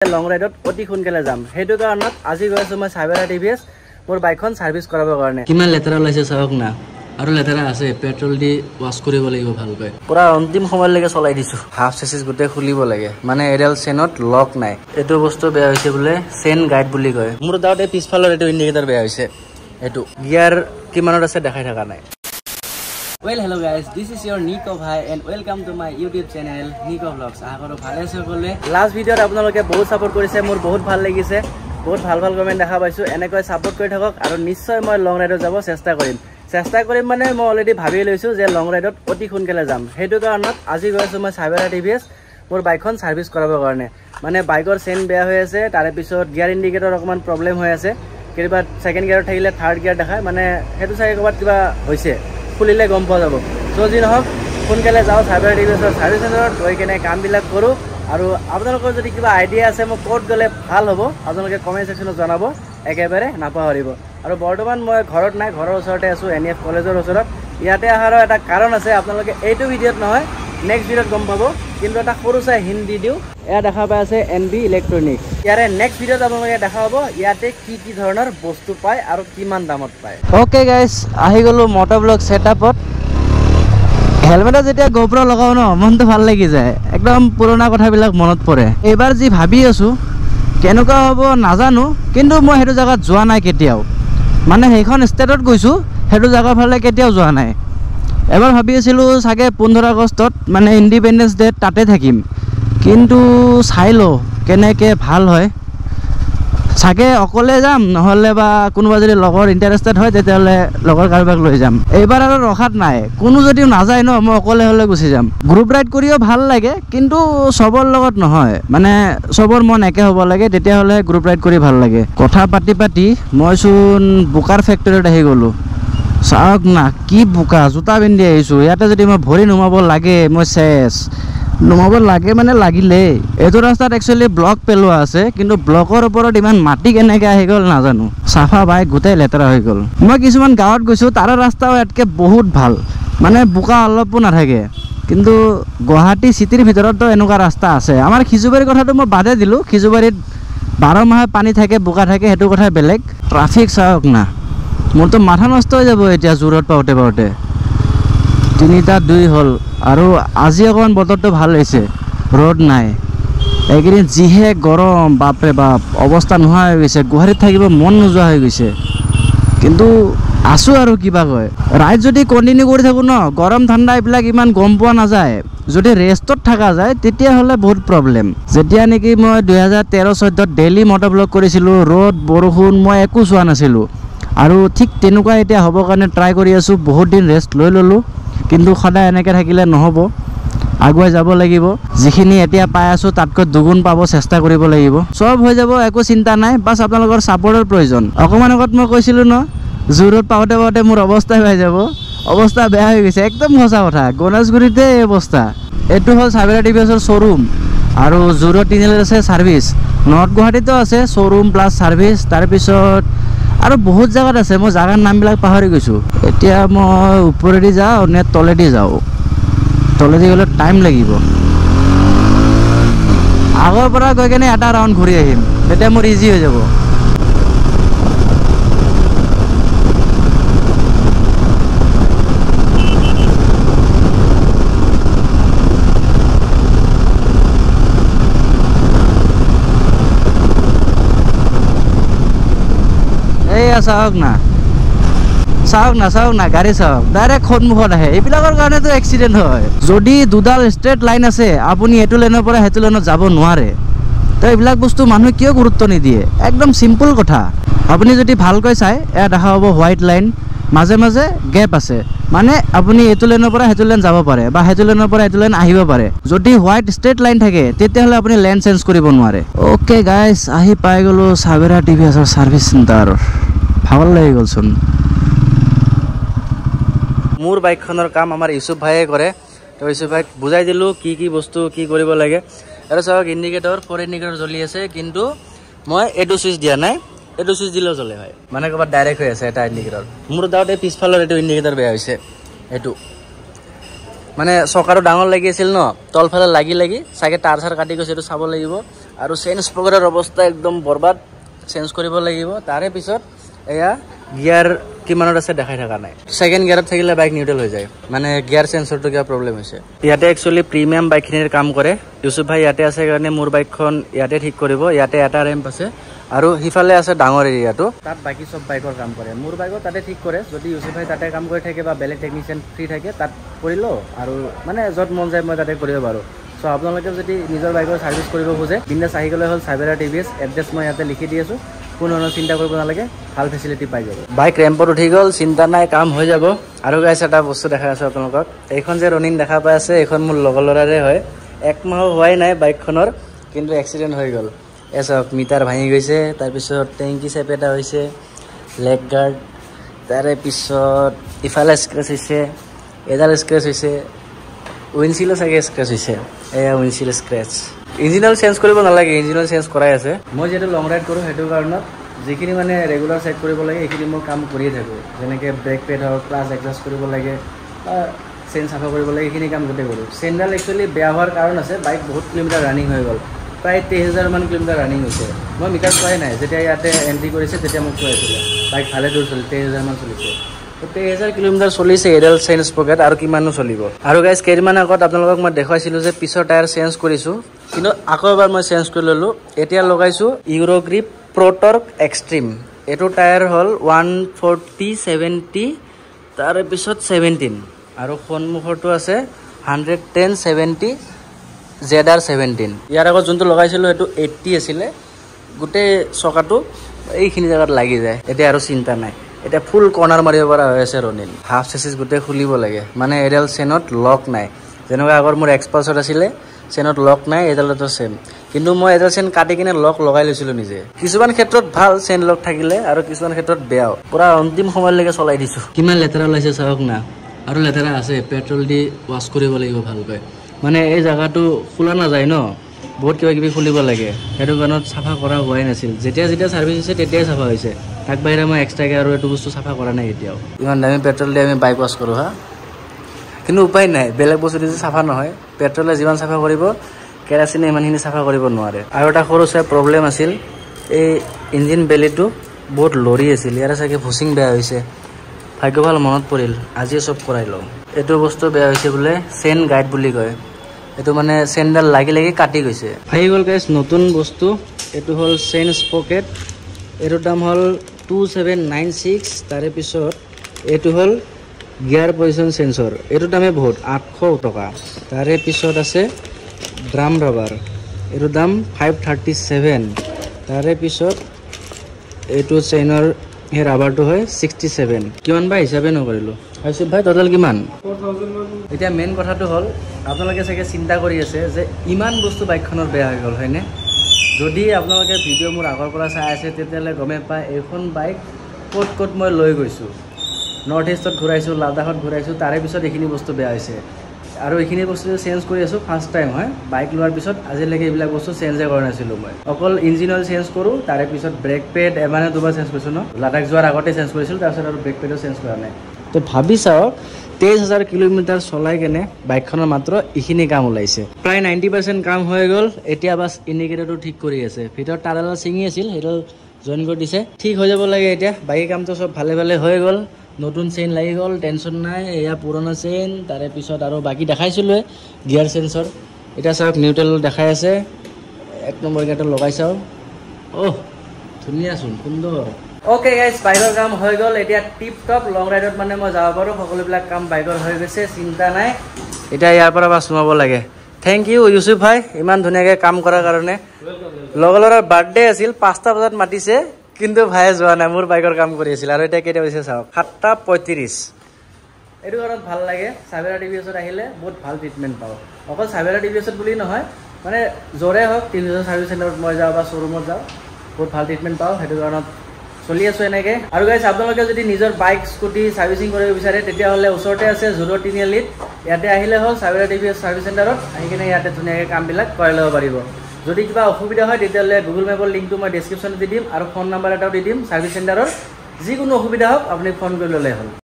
লং ৰাইডত অতি সোনকালে যাম সেইটো কাৰণত আজি গৈ আছো মই সাইবেৰা টিভিএছ মোৰ বাইকখন সাৰ্ভিস কৰাবৰ কাৰণে কিমান লেতেৰা ওলাইছে চাওক না আৰু লেতেৰা আছে পেট্ৰল দি ওয়াশ কৰিব লাগিব ভালকৈ পুৰা অন্তিম সময়লৈকে চলাই দিছো হাফ চেচিস গুটে খুলিব লাগে মানে এডাল চেনত লক নাই এটো বস্তু বেয়া হৈছে বুলে চেন গাইড বুলি কয় মোৰ দাউতে পিছফালৰ এটো ইন্ডিকেটৰ বেয়া হৈছে এটো গিয়াৰ কিমানত আছে দেখাই থকা নাই Well, hello guys, this is your Nico Bhai and welcome to my YouTube channel Nico Vlogs. Aharo bhale ase kole last video আপোনালোকে বহুত সাপোর্ট কৰিছে মোৰ বহুত ভাল লাগিছে বহুত ভাল কমেন্ট দেখা পাইছো এনেকৈ সাপোৰ্ট কৰি থাকক আৰু নিশ্চয় মই লং ৰাইডত যাব চেষ্টা কৰিম মানে মই অলৰেডি ভাবি লৈছো যে লং ৰাইডত অতি সোনকালে যাম সেইটো কাৰণত আজি গৈ আছো মই সাইবেৰা টিভিএছ মোৰ বাইকখন সাৰ্ভিস কৰাবৰ কাৰণে মানে বাইকৰ চেন বেয়া হৈ আছে তাৰে পিছত গিয়াৰ ইন্ডিকেটৰ অকমান প্ৰবলেম হৈ আছে কিবা সেকেন্ড গিয়াৰত থাকিলে থাৰ্ড গিয়াৰ দেখায় মানে হেতু চাই কবাত কিবা হৈছে খুলিলে গম পোৱা যাব সো যি নহক সোনকালে যাও সাইবেৰা টিভিএছৰ সাৰ্ভিস চেণ্টাৰত গৈ কেনে কামবিলাক কৰো আৰু আপোনালোকৰ যদি কিবা আইডিয়া আছে মই ক'ত গলে ভাল হ'ব আপোনালোকে কমেন্ট সেকশনত জনাব একেবাৰে নাপাহৰিব আৰু বৰ্তমান মই ঘৰত নাই ঘৰৰ ওচৰতে আছো এনএফ কলেজৰ ওচৰত ইয়াতে আহাৰৰ এটা কাৰণ আছে আপোনালোকে এইটো ভিডিঅ'ত নহয় নেক্সট ভিডিঅ'ত গম পাব কিন্তু এটা সৰু চাই হিন্ট দি দিও এয়া দেখা পাই আছে এনবি ইলেক্ট্ৰনিক্স ইয়াৰে নেক্সট ভিডিঅ'ত আপোনালোকে দেখা পাব ইয়াতে কি ধৰণৰ বস্তু পায় আৰু কিমান দামত পায় ওকে গাইস আহি গলো মটৰ ব্লগ সেটআপত হেলমেটত যেতিয়া গোপ্ৰ লগাও ন মনটো ভাল লাগি যায় একদম পুৰণা কথাবিলাক মনত পৰে এবাৰ যি ভাবি আছো কেনেকুৱা হ'ব নাজানো কিন্তু মই হেতু জায়গাত যোৱা নাই কেতিয়াও মানে সেইখন ষ্টেটত গৈছো হেতু জায়গা ফালে কেতিয়াও যোৱা নাই এবাৰ ভাবি আছিলো সাগে 15 আগষ্টত মানে ইন্ডিপেন্ডেন্স ডে তাতে থাকিম কিন্তু চাইলো কেনেকে ভাল হয় সাগে অকলে যাম নহলে বা কোনোবা যদি লগৰ ইন্টাৰেস্টেড হয় তেতিয়ালে লগৰ কাৰবাক লৈ যাম এইবাৰ আৰু ৰখাত নাই কোনো যদি নাযায় ন মই অকলে হলে গুছি যাম গ্ৰুপ ৰাইড কৰিও ভাল লাগে কিন্তু সবৰ লগত নহয় মানে সবৰ মন একে হ'ব লাগে তেতিয়া হলে গ্ৰুপ ৰাইড কৰি ভাল লাগে কথা পাতি মই চোন বুকাৰ ফেক্টৰীত আহি গলো চাওক না কি বুকা জোতা পিন্ধি আহিছো ইয়াতে যদি মই ভৰি নুমাব লাগে মই শেষ নুমাব লাগে মানে লাগিলে এইটো ৰাস্তাত একচুয়ালি ব্লক পেলোৱা আছে কিন্তু ব্লকৰ ওপৰত ইমান মাটি কেনেকৈ আহি গ'ল নাজানো সাফা বাইক গোটেই লেতেৰা হৈ গ'ল মই কিছুমান গাঁৱত গৈছো তাৰ ৰাস্তাও ইয়াতকে বহুত ভাল মানে বুকা অলপো নাথাকে কিন্তু গুৱাহাটী চিটিৰ ভিতৰতো এনেকুৱা ৰাস্তা আছে আমাৰ খিজুবাৰীৰ কথাটো মই বাদে দিলো খিজুবাৰীত 12 মাহে পানী থাকে বুকা থাকে হেতু কথা বেলেগ ট্ৰাফিক চাওক না মোৰতো মাথা নষ্ট হৈ যাব এতিয়া জোৰত পাওঁতে 3:02 হল আৰু আজি অকমান বতৰটো ভাল হৈছে ৰ'দ নাই এইকেইদিন যিহে গৰম বাপৰে বাপ অৱস্থা নোহোৱা হৈ গৈছে গুৱাহাটীত থাকিব মন নোযোৱা হৈ গৈছে কিন্তু আছো আৰু কিবা কয় ৰাইড যদি কন্টিনিউ কৰি থাকো ন গৰম ঠাণ্ডা এইবিলাক ইমান গম পোৱা নাযায় যদি ৰেষ্টত থাকা যায় তেতিয়া হলে বহুত প্ৰবলেম যেতিয়া নেকি মই 2013-14 ডেইলি মটৰ ব্লগ কৰিছিলো ৰ'দ বৰষুণ মই একো চোৱা নাছিলো আৰু ঠিক তেনেকুৱা এতিয়া হ'ব কাৰণে ট্ৰাই কৰি আছো বহুত দিন ৰেষ্ট লৈ ললো কিন্তু সদায় এনেকৈ থাকিলে নহব আগুৱাই যাব লাগিব যিখিনি এতিয়া পাই আছো তাতকৈ দুগুণ পাব চেষ্টা কৰিব লাগিব সব হৈ যাব একো চিন্তা নাই বাস আপোনালোকৰ সাপোৰ্টৰ প্ৰয়োজন অকমান আগত মই কৈছিলো ন জোৰত পাওঁতে মোৰ অৱস্থা হৈ যাব অৱস্থা বেয়া হৈ গৈছে একদম সঁচা কথা গণেশগুৰিতে এই অৱস্থা এইটো হ'ল সাইবেৰা টিভিএছৰ শ্বৰুম আৰু জোৰত তিনিআলিত আছে সাৰ্ভিস নৰ্থ গুৱাহাটীতো আছে শ্বৰুম প্লাছ সাৰ্ভিস তাৰ পিছত আৰু বহুত জায়গাত আছে মই জাগাৰ নামবিলাক পাহৰি গৈছো এতিয়া মই ওপৰেদি যাওঁ নে তলেদি যাওঁ তলেদি গ'লে টাইম লাগিব আগৰ পৰা গৈ কেনে এটা ৰাউণ্ড ঘূৰি আহিম তেতিয়া মোৰ ইজি হৈ যাব চাওক না গাড়ী চাওক ডাইৰেক্ট সন্মুখত আহে এইবিলাকৰ কাৰণেতো এক্সিডেণ্ট হয় যদি দুডাল ষ্ট্ৰেট লাইন আছে আপুনি এইটো লাইনৰ পৰা সেইটো লাইনত যাব নোৱাৰে তো এইবিলাক বস্তু মানুহে কিয় গুৰুত্ব নিদিয়ে একদম সিম্পল কথা আপুনি যদি ভালকৈ চাই এয়া দেখা হ'ব হোৱাইট লাইন মাজে মাজে গেপ আছে মানে আপুনি এইটো লাইনৰ পৰা সেইটো লাইন যাব পাৰে বা সেইটো লাইনৰ পৰা এইটো লাইন আহিব পাৰে যদি হোৱাইট ষ্ট্ৰেট লাইন থাকে তেতিয়াহ'লে আপুনি লেন চেঞ্জ কৰিব নোৱাৰে ওকে গাইজ আহি পাই গ'লো সাইবেৰা টিভিএছৰ সাৰ্ভিস চেণ্টাৰ ভাগৰ লাগি গ'লচোন মোৰ বাইকখনৰ কাম আমাৰ ইউসুফ ভাইয়ে কৰে তো ইউসুফ ভাইক বুজাই দিলো কি বস্তু কি কৰিব লাগে আৰু চাওক ইন্ডিকেটৰ 4 ইন্ডিকেটৰ জ্বলি আছে কিন্তু মই এটো সুইচ দিয়া নাই এটো সুইচ দিলেও জ্বলে হয় মানে কবাত ডাইৰেক্ট হৈ আছে এটা ইন্ডিকেটৰ মোৰ দাউতে পিছফালৰ এটো ইন্ডিকেটৰ বেয়া হৈছে এটো মানে চকাটো ডাঙৰ লাগি আছিল ন তলফালে লাগি চাগে টাৰ চাৰ কাটি গৈছে এইটো চাব লাগিব আৰু চেইন স্পকেটৰ অৱস্থা একদম বৰবাদ চেঞ্জ কৰিব লাগিব তাৰে পিছত এয়া গিয়াৰ কিমানত আছে দেখাই থকা নাই সেকেন্ড গিয়াৰত থাকিলে বাইক নিউট্ৰেল হৈ যায় মানে গিয়াৰ সেন্সৰটো কিবা প্ৰব্লেম হৈছে ইয়াতে একচুয়ালি প্ৰিমিয়াম বাইকখিনিৰ কাম কৰে ইউসুফ ভাই ইয়াতে আছে কাৰণে মোৰ বাইকখন ইয়াতে ঠিক কৰিব ইয়াতে এটা ৰেম্প আছে আৰু হিফালে আছে ডাঙৰ এৰিয়াটো তাত বাকি সব বাইকৰ কাম কৰে মোৰ বাইকৰ তাতে ঠিক কৰে যদি ইউসুফ ভাই তাতে কাম কৰি থাকে বা বেলেগ টেকনিচিয়ান ফ্ৰী থাকে তাত কৰিলো আৰু মানে যত মন যায় মই তাতে কৰিব পাৰো সো আপোনালোকে যদি নিজৰ বাইকৰ সাৰ্ভিস কৰিব খোজে বিন্দাস আহি গলে হল সাইবেৰা টিভিএস এড্ৰেছ মই ইয়াতে লিখি দি আছো কোনো চিন্তা কৰিব নালাগে ভাল ফেসিলিটি পাই যাব বাইক ৰেম্পত উঠি গল চিন্তা নাই কাম হৈ যাব আৰু গাইছ এটা বস্তু দেখাই আছো আপোনালোকক এইখন যে ৰনিং দেখা পাই আছে এইখন মোৰ লগৰ লৰাৰে হয় এক মাহ হোৱাই নাই বাইকখনৰ কিন্তু এক্সিডেন্ট হৈ গল এসব মিটাৰ ভাঙি গৈছে তাৰ পিছত টেংকি চেপেটা হৈছে লেগ গাৰ্ড তাৰে পিছত ইফালে স্ক্ৰেচ হৈছে এডাল স্ক্ৰেচ হৈছে উইনচিলো চাগে স্ক্ৰেচ হৈছে এয়া উইনচিল স্ক্ৰেচ ইঞ্জিন চেঞ্জ কৰিব নালাগে ইঞ্জিন চেঞ্জ কৰাই আছে মই যেটো লং ৰাইড কৰো হেতু কাৰণত যিখিনি মানে ৰেগুলাৰ চেক কৰিব লাগে এইখিনি মই কাম কৰিয়ে থাকো যেনেকে ব্ৰেক পেড হওক ক্লাছ এডজাষ্ট কৰিব লাগে চেন সাফা কৰিব লাগে এইখিনি কাম গোটে কৰো চেনডাল একচুয়ালি বেয়া হোৱাৰ কাৰণ আছে বাইক বহুত কিলোমিটাৰ ৰানিং হৈ গল প্ৰায় 23000 মান কিলোমিটাৰ ৰানিং হৈছে মই মিটাৰ চোৱাই নাই যেতিয়া ইয়াতে এন্ট্ৰি কৰিছে তেতিয়া মোক কৈছিল বাইক ভালে দূৰ চলি 23000 মান চলিছে 23000 কিলোমিটাৰ চলিছে এডাল চেইন স্পকেট আৰু কিমাননো চলিব আৰু গাইস কেইদিনমান আগত আপোনালোকক মই দেখাইছিলো যে পিছৰ টায়াৰ চেঞ্জ কৰিছো কিন্তু আকৌ এবাৰ মই চেঞ্জ কৰি ললো এতিয়া লগাইছো ইউৰো গ্ৰিপ প্ৰটৰ্ক এক্সট্ৰিম এটো টায়াৰ হল 140/70 তাৰে পিছত 17 আৰু সন্মুখটো আছে 110/70 ZR17 ইয়াৰ আগত যোনটো লগাইছিলো এটো 80 আছিল গুটে চকাটো এইখিনি জায়গাত লাগি যায় এতিয়া আৰু চিন্তা নাই এটা ফুল কৰ্নাৰ মাৰিব পৰা হৈ আছে ৰনিল হাফ চেসিস গুটে খুলিব লাগে মানে এডাল চেনত লক নাই যেনেকৈ আগৰ মোৰ এক্সপালছৰ আছিল চেনত লক নাই এডালটো সেম কিন্তু মই এডাল চেন কাটি কিনে লক লগাই লৈছিলো নিজে কিছুমান ক্ষেত্ৰত ভাল চেন লক থাকিলে আৰু কিছুমান ক্ষেত্ৰত বেয়াও পুৰা অন্তিম সময়লৈকে চলাই দিছো কিমান লেতেৰা লাইছে চাওক না আৰু লেতেৰা আছে পেট্ৰল দি ওয়াশ কৰিব লাগিব ভালকৈ মানে এই জায়গাটো খোলা না যায় ন বহুত কিবা কিবি খুলিব লাগে হেতু কাৰণত সাফা কৰা হোৱাই নাছিল যেতিয়া যেতিয়া সাৰ্ভিস হৈছে তেতিয়াই সাফা হৈছে তাক বাহিৰে মই এক্সট্ৰাকে আৰু এটো বস্তু সাফা কৰা নাই এতিয়াও ইমান দামী পেট্ৰল দি আমি বাইক ওয়াশ কৰো হা কিন্তু উপায় নাই বেলেগ বস্তু দি সাফা নহয় পেট্ৰলে যিমান সাফা কৰিব কেৰাচিনে ইমানখিনি সাফা কৰিব নোৱাৰে আৰু এটা সৰুছে প্ৰবলেম আছিল এই ইঞ্জিন বেলিটো বহুত লৰি আছিল ইয়াৰ চাগে ভুচিং বেয়া হৈছে ভাগ্য ভাল মনত পৰিল আজি সব কৰাই লওঁ এটো বস্তু বেয়া হৈছে বোলে চেন গাইড বুলি কয় এটো মানে চেনডাল লাগি কাটি গৈছে ভাই গল গাইস নতুন বস্তু এটো হল চেন স্পকেট এটোৰ দাম হল 2796 তাৰে পিছত এটো হল গিয়াৰ পজিশন সেন্সৰ এটোৰ দামে বহুত 800 টকা তাৰে পিছত আছে ড্ৰাম ৰাবাৰ এটোৰ দাম 537 তাৰে পিছত এটো চেইনৰ হে ৰাবাৰটো হয় 67 কিমান বা হিচাপে নকৰিলো আইসুফ ভাই টোটাল কিমান 4000 এতিয়া মেইন কথাটো হল আপোনালোকে চাগে চিন্তা কৰি আছে যে ইমান বস্তু বাইকখনৰ বেয়া হৈ গল হয়নে যদি আপোনালোকে ভিডিও মোৰ আগৰ পৰা চাই আছে তেতিয়ালে গমে পায় এইখন বাইক কত মই লৈ গৈছো নৰ্থ ইষ্টত ঘুৰাইছো লাদাখত ঘুৰাইছো তাৰে পিছত এইখিনি বস্তু বেয়া হৈছে আৰু এইখিনি বস্তু চেঞ্জ কৰি আছো ফাৰ্স্ট টাইম হয় বাইক লোৱাৰ পিছত আজিলৈকে এইবিলাক বস্তু চেঞ্জে কৰা নাছিলো মই অকল ইঞ্জিন অইল চেঞ্জ কৰো তাৰে পিছত ব্ৰেক পেড এমানে দুবাৰ চেঞ্জ কৰিছো ন লাদাখ যোৱাৰ আগতে চেঞ্জ কৰিছিল তাৰপিছত আৰু ব্ৰেক পেডো চেঞ্জ কৰা নাই তো ভাবি চাওক 23000 কিলোমিটাৰ চলাই কেনে বাইকখনৰ মাত্ৰ ইখিনি কাম ওলাইছে প্ৰায় 90% কাম হৈ গল এতিয়া বাস ইন্ডিকেটৰটো ঠিক কৰি আছে ভিতৰত তাৰালা সিঙি আছিল হেটো জয়েন কৰি দিছে ঠিক হৈ যাব লাগে এতিয়া বাইক কামটো সব ভালে ভালে হৈ গল নতুন চেইন লাগি গল টেনশন নাই এয়া পুৰণা চেইন তাৰে পিছত আৰু বাকি দেখাইছিলো গিয়াৰ সেন্সৰ এটা চাওক নিউট্ৰেল দেখাই আছে এক নম্বৰ গেটত লগাই চাও ওহ ধুনীয়া শুন সুন্দৰ ওকে গাইস বাইকৰ কাম হৈ গল এতিয়া টিপ টপ লং ৰাইডত মানে মই যাব পাৰো সকলোবিলাক কাম বাইকৰ হৈ গৈছে চিন্তা নাই এতিয়া ইয়াৰ পৰা বাস সোমাব লাগে থ্যাংক ইউ ইউসুফ ভাই ইমান ধুনীয়াকৈ কাম কৰাৰ কাৰণে লগৰৰ বাৰ্থডে আছিল 5টা বজাত মাতিছে কিন্তু ভাই যোৱা নাই মোৰ বাইকৰ কাম কৰি আছিল আৰু এটা কেইটা হৈছে চাওক 7:35 এটো কাৰণ ভাল লাগে সাইবেৰা টিভিএছত আহিলে বহুত ভাল ট্ৰিটমেন্ট পাও অকল সাইবেৰা টিভিএছত বুলি নহয় মানে জৰে হওক টিভিএছ সাৰ্ভিস চেণ্টাৰত মই যাও বা শ্বৰুমত যাও বহুত ভাল ট্ৰিটমেন্ট পাও হেতু কাৰণত চলি আছো এনেকে আৰু গাইস আপোনালোকে যদি নিজৰ বাইক স্কুটি সাৰ্ভিসিং কৰিব বিচাৰে তেতিয়া হলে ওচৰতে আছে 03 এলিট ইয়াতে আহিলে হল সাইবেৰা টিভিএছ সাৰ্ভিস চেণ্টাৰত আহি কিনে ইয়াতে ধুনীয়াকৈ কামবিলাক কৰি ল'ব পাৰিব যদি কিবা অসুবিধা হয় তেতিয়ালে গুগল মেপৰ লিংকটো মই ডেসক্ৰিপচনত দি দিম আৰু ফোন নাম্বাৰ এটাও দি দিম সাৰ্ভিস চেণ্টাৰৰ যিকোনো অসুবিধা হওক আপুনি ফোন কৰি ল'লে হল